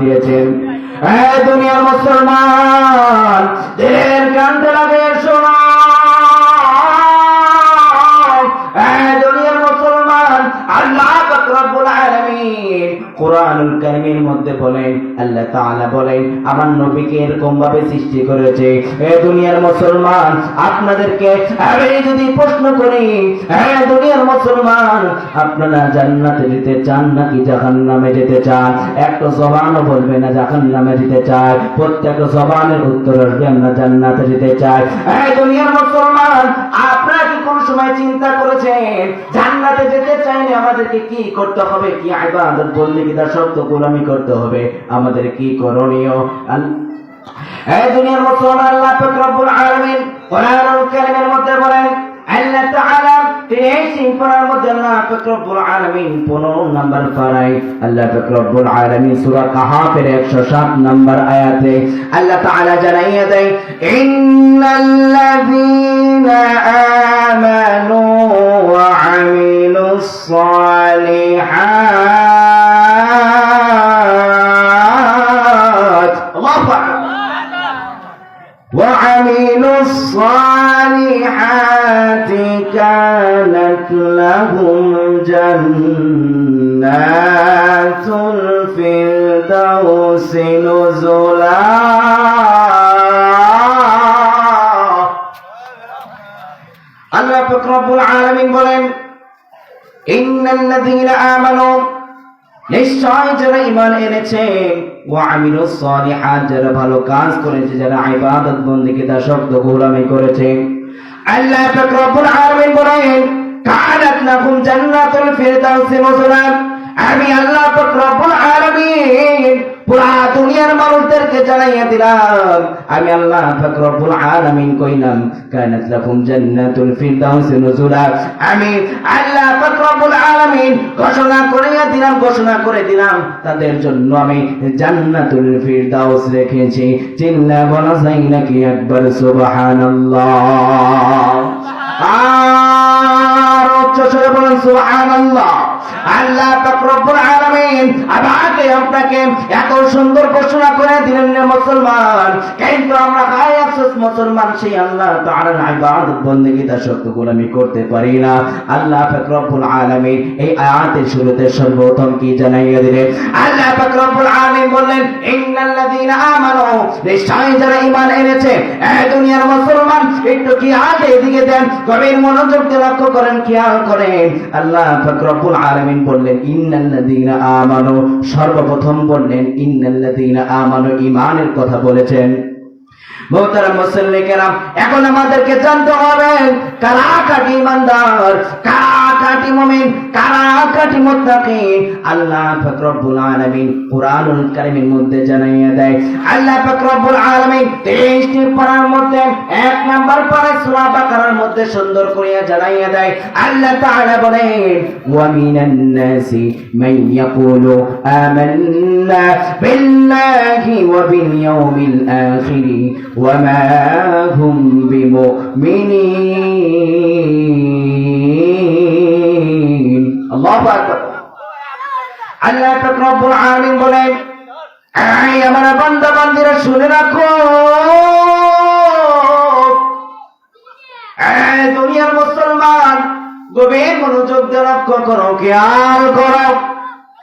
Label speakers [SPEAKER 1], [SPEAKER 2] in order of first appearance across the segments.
[SPEAKER 1] দিয়েছেন। দুনিয়ার মুসলমান দিলের কান্তে লাগে শোনো, দুনিয়ার মুসলমান আল্লাহ পাক রব্বুল আলামিন কুরআনুল কারীমের মধ্যে বলেন, আল্লাহ তাআলা বলেন আমার নবীকে এরকম ভাবে সৃষ্টি করেছে। দুনিয়ার মুসলমান আপনাদেরকে আমি যদি প্রশ্ন করি, দুনিয়ার মুসলমান আপনারা জান্নাতে যেতে চান নাকি জাহান্নামে যেতে চান? একটা জবানও বলবে না জাহান্নামে যেতে চায়, প্রত্যেকটা জবানের উত্তর আসবে আমরা জান্নাতে যেতে চাই। দুনিয়ার মুসলমান আপনারা কি কোন সময় চিন্তা করেছেন জান্নাতে যেতে চাইলে আমাদেরকে কি করতে হবে, কি ইবাদত বন্দেগী দাসত্ব গোলামি করতে হবে, আমাদের কি করণীয়? দুনিয়ার মুসলমান আল্লাহ পাক রব্বুল আলামিন কোরআনুল কারীমের মধ্যে বলেন, আল্লাহ তাআলা তিনি এই সিংহর মধ্যে আল্লাহ পাক রব্বুল আলামিন 15 নম্বর পারায় আল্লাহ পাক রব্বুল আলামিন সূরা কাহাফের 107 নম্বর আয়াতে আল্লাহ তাআলা জানাইয়া দেয়, ইন্নাল্লাযীনা আমানু ওয়া আমিলুস সালিহাত وعملوا الصالحات كانت لهم جنات الفردوس نزلا। আল্লাহ পাক রব্বুল আলামিন বলেন, ইন্নাল্লাযীনা আমানু নিশ্চয় যারা ঈমান এনেছে, ওয়া আমিলুস সালিহাত যারা ভালো কাজ করেছে, যারা ইবাদত বন্দেগী দাসত্ব গোলামি করেছে, আল্লাহ পাক রব্বুল আলামিন বলেন কানাত লাহুম জান্নাতুল ফিরদাউস নুজুলা। আমি আল্লাহ পাক রব্বুল আলামিন পুরা দুনিয়ার মানুষদেরকে জানাইয়া দিলাম, আমি আল্লাহ পাক রব্বুল আলামিন কইলাম কানাত লাহুম জান্নাতুল ফিরদাউস নুজুলা। আমি আল্লাহ পাক রব্বুল আলামিন ঘোষণা করে দিলাম তাদের জন্য আমি জান্নাতুল ফিরদাউস রেখেছি। চিল্লা বলা যায় নাকি একবার সুবহানাল্লাহ? আর উচ্চ স্বরে বলেন সুবহানাল্লাহ। আল্লাহ পাক রব্বুল আলামিন আমাকে আপনাকে এত সুন্দর ঘোষণা করে দিলেন না মুসলমান, কিন্তু আমরা হায় আফসোস মুসলমান সেই আল্লাহ তাআলার ইবাদত বন্দেগী দাসত্ব গোলামি করতে পারি না। আল্লাহ পাক রব্বুল আলামিন এই আয়াতের শুরুতে সর্বপ্রথম কি জানাইয়া দিলেন? আল্লাহ পাক রব্বুল আলামিন বললেন, ইন্নাল্লাযীনা আমানু নিশ্চয় যারা ঈমান এনেছে। দুনিয়ার মুসলমান একটু কি আগে এদিকে দেন, গভীর মনোযোগ দিয়ে লক্ষ্য করেন, খেয়াল করেন। আল্লাহ পাক রব্বুল আলামিন বললেন ইন্নাল্লাযীনা আমানু, সর্বপ্রথম বললেন ইন্নাল্লাযীনা আমানু, ঈমানের কথা বলেছেন। মোহতারাম মুসল্লিয়ানে কেরাম, এখন আমাদেরকে জানতে হবে কারা খাঁটি ঈমানদার, কারা খাঁটি মুমিন, কারা খাঁটি মুত্তাকিন। আল্লাহ পাক রব্বুল আলামিন কুরআনুল কারীমের মধ্যে জানাইয়া দেয়, আল্লাহ পাক রব্বুল আলামিন 23টি পারার মধ্যে 1 নাম্বার পারা সূরা বাকারার মধ্যে সুন্দর করিয়া জানাইয়া দেয়। আল্লাহ তাআলা বলেন, ওয়া মিনান নাসি মান ইয়াকুলু আমান্না বিল্লাহি ওয়া বিল ইয়াউমিল আখির وما هم بمؤمنين। الله أكبر। আল্লাহ পাক রব্বুল আলামিন বলেন, এই আমার বান্দা বান্দীরা শুনে রাখো, এই দুনিয়ার মুসলমান গভীর মনোযোগ দিয়ে লক্ষ্য করো, খেয়াল করো,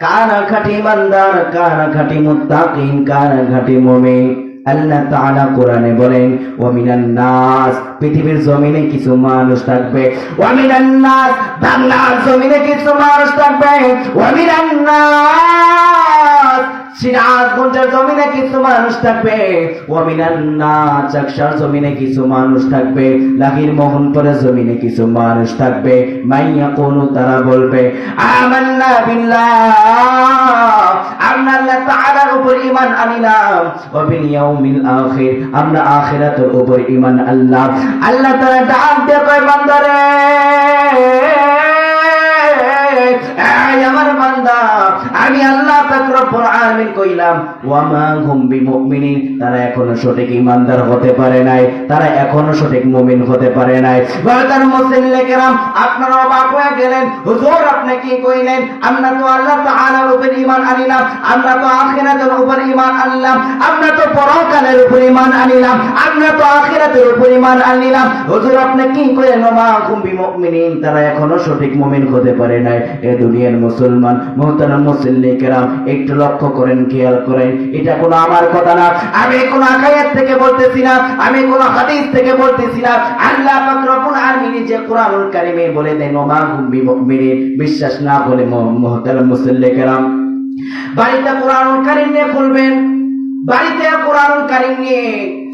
[SPEAKER 1] কারা খাঁটি ঈমানদার, কারা খাঁটি মুত্তাকিন, কারা খাঁটি মুমিন। আল্লাহ তাআলা কোরআনে বলেন, ওয়া মিনান নাস, পৃথিবীর জমিনে কিছু মানুষ থাকবে, ওয়া মিনান নাস, বাংলার জমিনে কিছু মানুষ থাকবে, ওয়া মিনান নাস, সিরাজগঞ্জের জমিনে কিছু মানুষ থাকবে, ওয়া মিনান নাস, চাকসার জমিনে কিছু মানুষ থাকবে, লাহির মোহনপুরের জমিনে কিছু মানুষ থাকবে। মাইয়া কোন তারা বলবে আমান্না বিল্লাহ, আমরা আল্লাহ তাআলার উপর ঈমান আনিলাম, ওয়া বিল ইয়াউমিল আখির, আমরা আখিরাতের উপর ঈমান আনলাম। আল্লাহ তাআলা ডাক দিয়ে কয়, বান্দারে, আমার বান্দা, আমি আল্লাহ পাক রব্বুল আলামিন কইলাম ওয়া মা হুম বিমুমিনিন, তারা এখনো সঠিক ঈমানদার হতে পারে নাই, তারা এখনো সঠিক মুমিন হতে পারে নাই। বারদার মুসলিমে কেরাম, আপনারা অবাক হয়ে গেলেন, হুজুর আপনি কি কইলেন? আমরা তো আল্লাহ তাআলার উপর ঈমান আনিলাম, আমরা তো আখিরাতের উপর ঈমান ঈমান আনলাম, আমরা তো পরকালের উপর ঈমান আনিলাম, আমরা তো আখিরাতের উপর ঈমান আনিলাম। হুজুর আপনি কি করে নমা কুম্বি মুমিনিন, তারা এখনো সঠিক মুমিন হতে পারে নাই। এ দুনিয়ার মুসলমান মুহতারাম মুসল্লি কেরাম, একটু লক্ষ্য করেন, খেয়াল করেন, এটা কোনো আমার কথা না, আমি কোন আয়াত থেকে বলতেছি না, আমি কোন হাদিস থেকে বলতেছি না। আল্লাহ পাক রব্বুল আলামিন যে কোরআনুল কারীমে বলে দেন নমা কুম্বি মুমিনিন, বিশ্বাস না হলে মুহতারাম মুসল্লি কেরাম বাড়িতে কোরআনুল কারীম নিয়ে খুলবেন, বাড়িতে কোরআনুল কারীম নিয়ে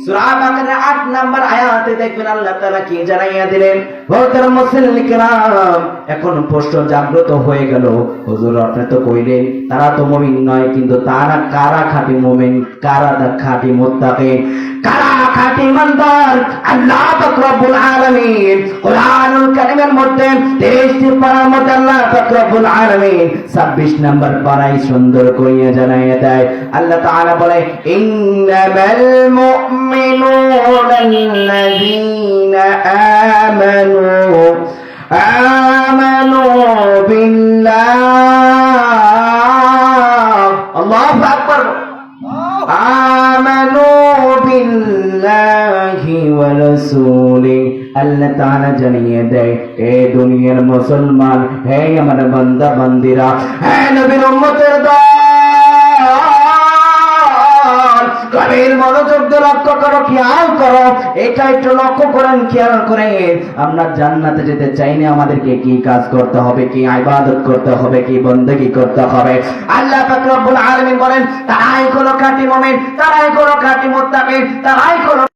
[SPEAKER 1] সূরা বাকারার 8 নম্বর আয়াতে দেখবেন আল্লাহ তাআলা কি জানাইয়া দিলেন। মুহতারাম মুসল্লি কেরাম, এখন প্রশ্ন জাগ্রত হয়ে গেল, হুজুর আপনি তো কইলেন তারা তো মুমিন নয়, কিন্তু তারা কারা খাঁটি মুমিন, কারা খাঁটি মুত্তাকিন, কারা খাঁটি ইমানদার? আল্লাহ পাক রব্বুল আলামিন কোরআনুল কারীমের মধ্যে 23টি পারার মধ্যে আল্লাহ পাক রব্বুল আলামিন 26 নম্বর পারায় সুন্দর করিয়া জানাইয়া দেয়। আল্লাহ তাআলা বলে ইন্নামাল মুমিনুনা আল্লাযীনা আমানু বিল্লাহ, আল্লাহু আকবার, আমানু বিল্লাহি ওয়া রাসূলিহি। আল্লাহ তাআলা জানিয়ে দেয়, এ দুনিয়ার মুসলমান, হে আমার বান্দা বান্দিরা, হে নবীর উম্মতের দল, গভীর মনোযোগ দিয়ে লক্ষ্য করো, খেয়াল করো, এটা একটু লক্ষ্য করেন, খেয়াল করেন। আমরা জান্নাতে যেতে চাইলে আমাদেরকে কি কাজ করতে হবে, কি ইবাদত করতে হবে, কি বন্দেগী করতে হবে? আল্লাহ পাক রব্বুল আলামিন বলেন তারাই হলো খাঁটি মুমিন, তারাই হলো খাঁটি মুত্তাকিন, তারাই হলো